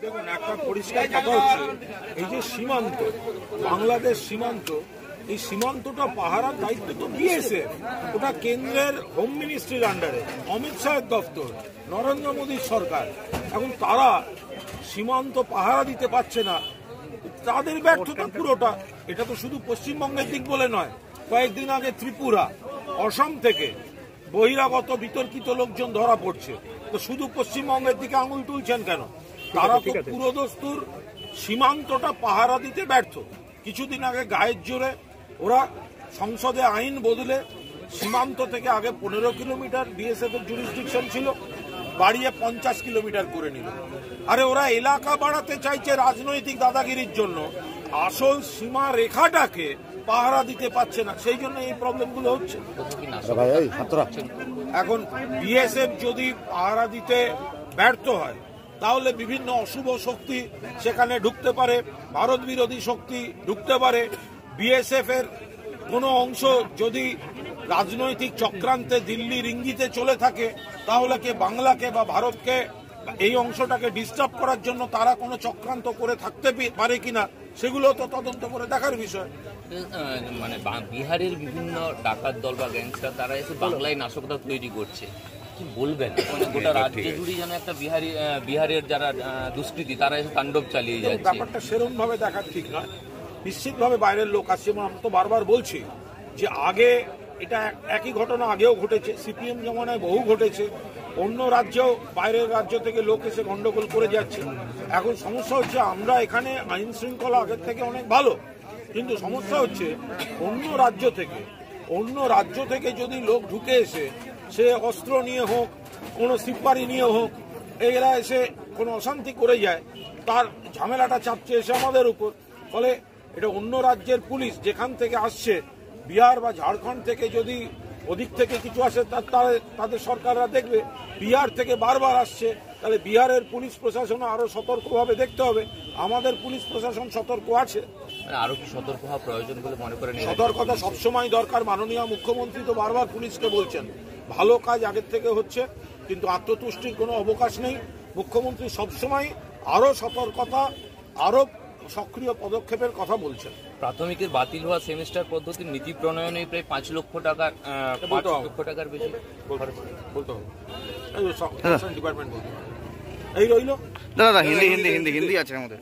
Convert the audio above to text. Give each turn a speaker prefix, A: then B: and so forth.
A: দেখুন, একটা পরিষ্কার কথা হচ্ছে, এই যে সীমান্ত, বাংলাদেশ সীমান্ত, এই সীমান্তটা পাহারার দায়িত্ব তো বিএসএফ, ওটা কেন্দ্রের হোম মিনিস্ট্রির আন্ডারে, অমিত শাহের দপ্তর, নরেন্দ্র মোদীর সরকার। এখন তারা সীমান্ত পাহারা দিতে পারছে না, তাদের ব্যর্থতা পুরোটা। এটা তো শুধু পশ্চিমবঙ্গের দিক বলে নয়, কয়েকদিন আগে ত্রিপুরা, অসম থেকে বহিরাগত বিতর্কিত লোকজন ধরা পড়ছে। তো শুধু পশ্চিমবঙ্গের দিকে আঙুল তুলছেন কেন? তারা তো পুরোদস্তুর সীমান্তটা পাহারা দিতে ব্যর্থ। কিছুদিন আগে গায়ের জোরে ওরা সংসদে আইন বদলে সীমান্ত থেকে আগে 15 কিলোমিটার বিএসএফ এর জুরিসডিকশন ছিল, বাড়িয়ে 50 কিলোমিটার করে নিল। আরে ওরা এলাকা বাড়াতে চাইছে রাজনৈতিক দাদাগিরির জন্য, আসল সীমা রেখাটাকে পাহারা দিতে পারছে না, সেই জন্য এই প্রবলেমগুলো হচ্ছে। এখন বিএসএফ যদি পাহারা দিতে ব্যর্থ হয়, তাহলে বিভিন্ন অশুভ শক্তি সেখানে ঢুকতে পারে, ভারত বিরোধী শক্তি ঢুকতে পারে। বিএসএফ এর কোনো অংশ যদি রাজনৈতিক চক্রান্তে দিল্লির ইঙ্গিতে চলে থাকে, তাহলে কে বাংলাকে বা ভারতকে এই অংশটাকে ডিস্টার্ব করার জন্য তারা কোনো চক্রান্ত করে থাকতে পারে কিনা, সেগুলো তো তদন্ত করে দেখার বিষয়।
B: মানে বিহারের বিভিন্ন ডাকাত দল বা গ্যাংস্টার তারা এসে বাংলায় নাশকতা তৈরি করছে, কি বলবেন? মানে গোটা রাজ্য জুড়ে যেন একটা বিহারের যারা দুষ্কৃতী তারা এসে তাণ্ডব চালিয়ে যাচ্ছে।
A: ব্যাপারটা সেরকম ভাবে দেখা ঠিক নয়। নিশ্চিতভাবে বাইরের লোক আসছে, এবং আমি তো বারবার বলছি যে আগে এটা একই ঘটনা আগেও ঘটেছে, সিপিএম জমানায় বহু ঘটেছে, অন্য রাজ্যেও বাইরের রাজ্য থেকে লোক এসে গন্ডগোল করে যাচ্ছে। এখন সমস্যা হচ্ছে আমরা এখানে আইন শৃঙ্খলা আগের থেকে অনেক ভালো, কিন্তু সমস্যা হচ্ছে অন্য রাজ্য থেকে যদি লোক ঢুকে এসে, সে অস্ত্র নিয়ে হোক, কোনো সিপারি নিয়ে হোক, এরা এসে কোনো অশান্তি করে যায়, তার ঝামেলাটা চাপছে এসে আমাদের উপর। ফলে এটা অন্য রাজ্যের পুলিশ যেখান থেকে আসছে, বিহার বা ঝাড়খণ্ড থেকে যদি ওদিক থেকে কিছু আসে, তাদের সরকাররা দেখবে বিহার থেকে বারবার আসছে, তাহলে বিহারের পুলিশ প্রশাসন আরো সতর্কভাবে দেখতে হবে। আমাদের পুলিশ প্রশাসন সতর্ক আছে,
B: আরো কি সতর্ক হওয়া প্রয়োজন বলে মনে করেন?
A: সতর্কতা সবসময় দরকার। মাননীয় মুখ্যমন্ত্রী তো বারবার পুলিশকে বলছেন, ভালো কাজ আগের থেকে হচ্ছে, কিন্তু আত্মতুষ্টির কোনো অবকাশ নেই। মুখ্যমন্ত্রী সবসময় আরো সতর্কতা, আরো সক্রিয় পদক্ষেপের কথা বলছেন।
B: প্রাথমিকের বাতিল হওয়া সেমিস্টার পদ্ধতির নীতি প্রণয়নে প্রায় 5 লক্ষ টাকার বেশি
A: বলতে হবে, ডিপার্টমেন্ট বলতে হবে। এই রইল
C: দাদা, হিন্দি আছে আমাদের।